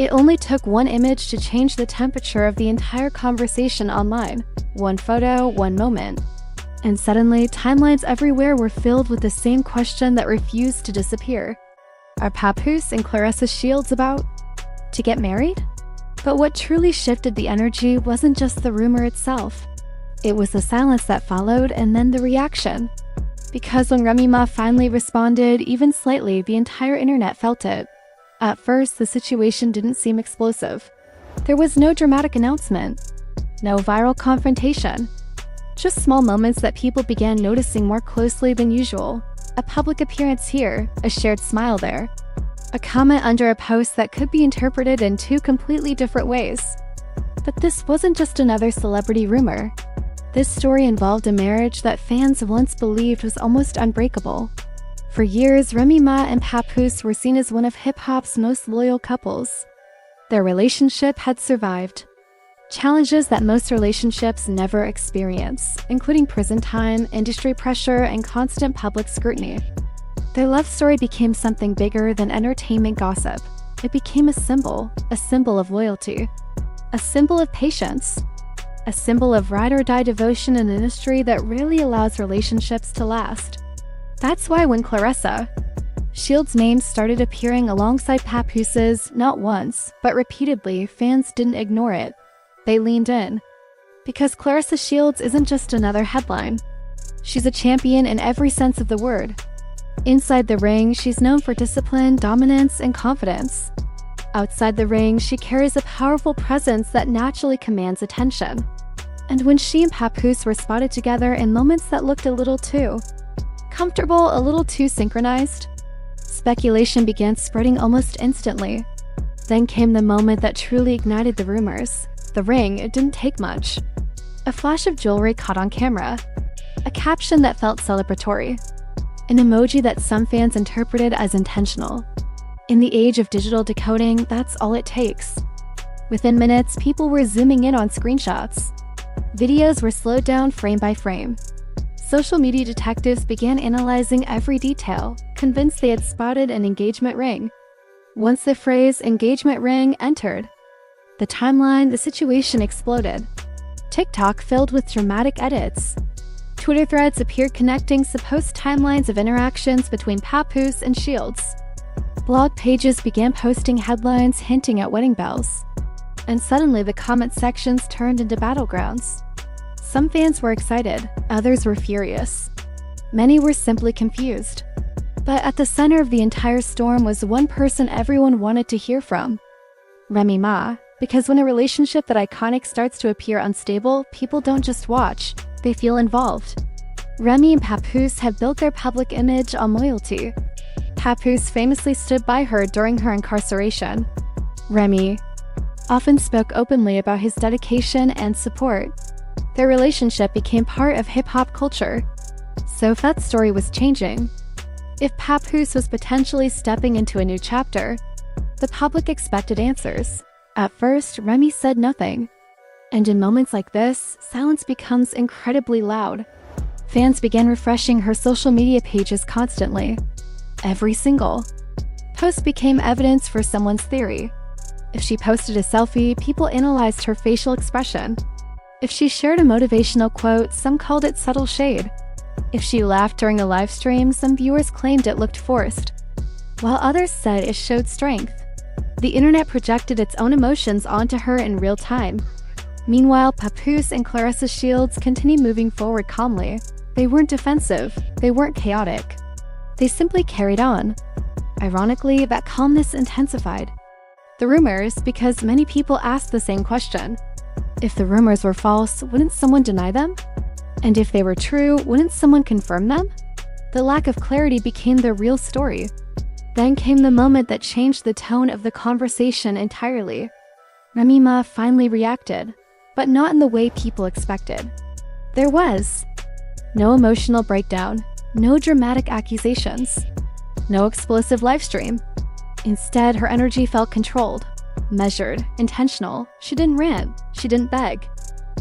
It only took one image to change the temperature of the entire conversation online. One photo, one moment. And suddenly, timelines everywhere were filled with the same question that refused to disappear. Are Papoose and Claressa Shields about to get married? But what truly shifted the energy wasn't just the rumor itself. It was the silence that followed and then the reaction. Because when Remy Ma finally responded, even slightly, the entire internet felt it. At first, the situation didn't seem explosive. There was no dramatic announcement, no viral confrontation, just small moments that people began noticing more closely than usual. A public appearance here, a shared smile there, a comment under a post that could be interpreted in two completely different ways. But this wasn't just another celebrity rumor. This story involved a marriage that fans once believed was almost unbreakable. For years, Remy Ma and Papoose were seen as one of hip-hop's most loyal couples. Their relationship had survived challenges that most relationships never experience, including prison time, industry pressure, and constant public scrutiny. Their love story became something bigger than entertainment gossip. It became a symbol of loyalty, a symbol of patience, a symbol of ride-or-die devotion in an industry that rarely allows relationships to last. That's why when Claressa Shields' name started appearing alongside Papoose's, not once, but repeatedly, fans didn't ignore it. They leaned in. Because Claressa Shields isn't just another headline. She's a champion in every sense of the word. Inside the ring, she's known for discipline, dominance, and confidence. Outside the ring, she carries a powerful presence that naturally commands attention. And when she and Papoose were spotted together in moments that looked a little too comfortable, a little too synchronized, speculation began spreading almost instantly. Then came the moment that truly ignited the rumors. The ring, it didn't take much. A flash of jewelry caught on camera. A caption that felt celebratory. An emoji that some fans interpreted as intentional. In the age of digital decoding, that's all it takes. Within minutes, people were zooming in on screenshots. Videos were slowed down frame by frame. Social media detectives began analyzing every detail, convinced they had spotted an engagement ring. Once the phrase "engagement ring" entered the timeline, the situation exploded. TikTok filled with dramatic edits. Twitter threads appeared connecting supposed timelines of interactions between Papoose and Shields. Blog pages began posting headlines hinting at wedding bells. And suddenly the comment sections turned into battlegrounds. Some fans were excited, others were furious. Many were simply confused. But at the center of the entire storm was one person everyone wanted to hear from. Remy Ma. Because when a relationship that iconic starts to appear unstable, people don't just watch, they feel involved. Remy and Papoose have built their public image on loyalty. Papoose famously stood by her during her incarceration. Remy often spoke openly about his dedication and support. Their relationship became part of hip-hop culture. So if that story was changing, if Papoose was potentially stepping into a new chapter, the public expected answers. At first, Remy said nothing. And in moments like this, silence becomes incredibly loud. Fans began refreshing her social media pages constantly. Every single post became evidence for someone's theory. If she posted a selfie, people analyzed her facial expression. If she shared a motivational quote, some called it subtle shade. If she laughed during a live stream, some viewers claimed it looked forced, while others said it showed strength. The internet projected its own emotions onto her in real time. Meanwhile, Papoose and Claressa Shields continued moving forward calmly. They weren't defensive, they weren't chaotic. They simply carried on. Ironically, that calmness intensified the rumors because many people asked the same question. If the rumors were false, wouldn't someone deny them? And if they were true, wouldn't someone confirm them? The lack of clarity became the real story. Then came the moment that changed the tone of the conversation entirely. Remy Ma finally reacted, but not in the way people expected. There was no emotional breakdown, no dramatic accusations, no explosive livestream. Instead, her energy felt controlled, measured, intentional. She didn't rant, she didn't beg.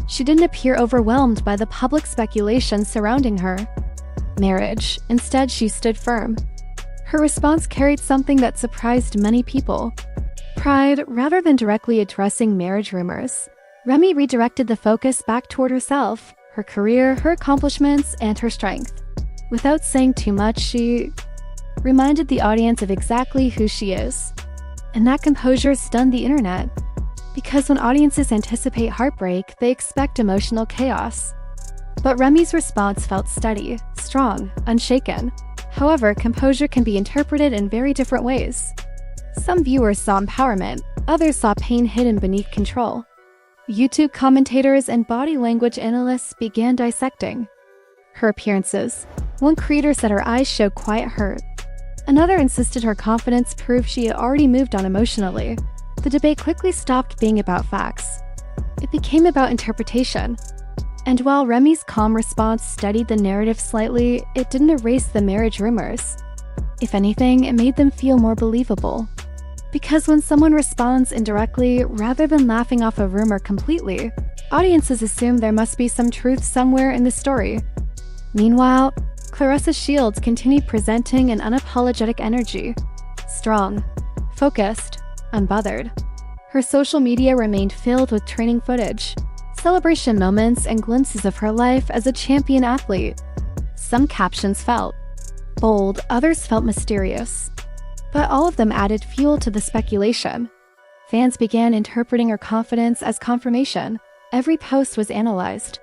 She didn't appear overwhelmed by the public speculation surrounding her marriage. Instead, she stood firm. Her response carried something that surprised many people. pride rather than directly addressing marriage rumors. Remy redirected the focus back toward herself, her career, her accomplishments, and her strength. Without saying too much, she reminded the audience of exactly who she is. And that composure stunned the internet. Because when audiences anticipate heartbreak, they expect emotional chaos. But Remy's response felt steady, strong, unshaken. However, composure can be interpreted in very different ways. Some viewers saw empowerment, others saw pain hidden beneath control. YouTube commentators and body language analysts began dissecting her appearances. One creator said her eyes showed quiet hurt. Another insisted her confidence proved she had already moved on emotionally. The debate quickly stopped being about facts. It became about interpretation. And while Remy's calm response steadied the narrative slightly, it didn't erase the marriage rumors. If anything, it made them feel more believable. Because when someone responds indirectly, rather than laughing off a rumor completely, audiences assume there must be some truth somewhere in the story. Meanwhile, Claressa Shields continued presenting an unapologetic energy. Strong, focused, unbothered. Her social media remained filled with training footage, celebration moments, and glimpses of her life as a champion athlete. Some captions felt bold, others felt mysterious. But all of them added fuel to the speculation. Fans began interpreting her confidence as confirmation. Every post was analyzed.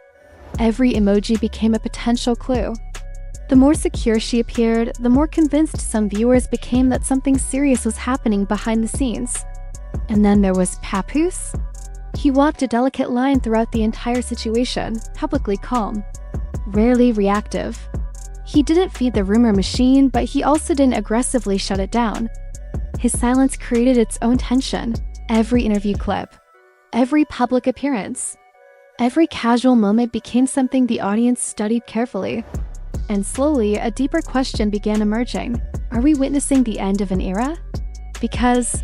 Every emoji became a potential clue. The more secure she appeared, the more convinced some viewers became that something serious was happening behind the scenes. And then there was Papoose. He walked a delicate line throughout the entire situation, publicly calm, rarely reactive. He didn't feed the rumor machine, but he also didn't aggressively shut it down. His silence created its own tension. Every interview clip, every public appearance, every casual moment became something the audience studied carefully. And slowly, a deeper question began emerging. Are we witnessing the end of an era? Because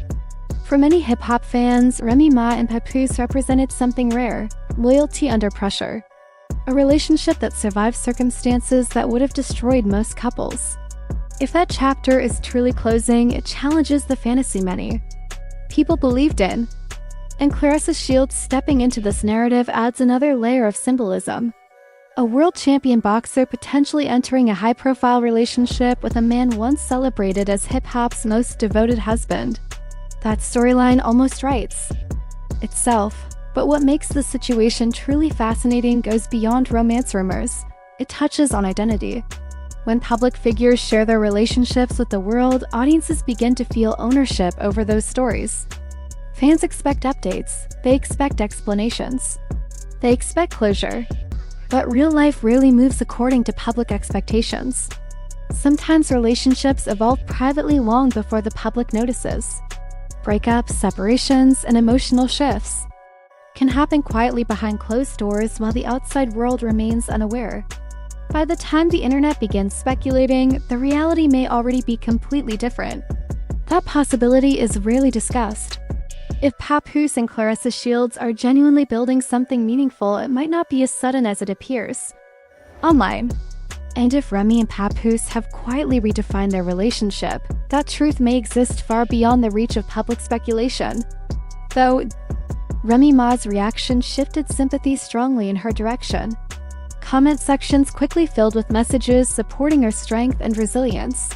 for many hip-hop fans, Remy Ma and Papoose represented something rare: loyalty under pressure. A relationship that survived circumstances that would have destroyed most couples. If that chapter is truly closing, it challenges the fantasy many people believed in. And Claressa Shields stepping into this narrative adds another layer of symbolism. A world champion boxer potentially entering a high-profile relationship with a man once celebrated as hip-hop's most devoted husband. That storyline almost writes itself. But what makes this situation truly fascinating goes beyond romance rumors. It touches on identity. When public figures share their relationships with the world, audiences begin to feel ownership over those stories. Fans expect updates. They expect explanations. They expect closure. But real life rarely moves according to public expectations. Sometimes relationships evolve privately long before the public notices. Breakups, separations, and emotional shifts can happen quietly behind closed doors while the outside world remains unaware. By the time the internet begins speculating, the reality may already be completely different. That possibility is rarely discussed. If Papoose and Claressa Shields are genuinely building something meaningful, it might not be as sudden as it appears online. And if Remy and Papoose have quietly redefined their relationship, that truth may exist far beyond the reach of public speculation. Though Remy Ma's reaction shifted sympathy strongly in her direction. Comment sections quickly filled with messages supporting her strength and resilience.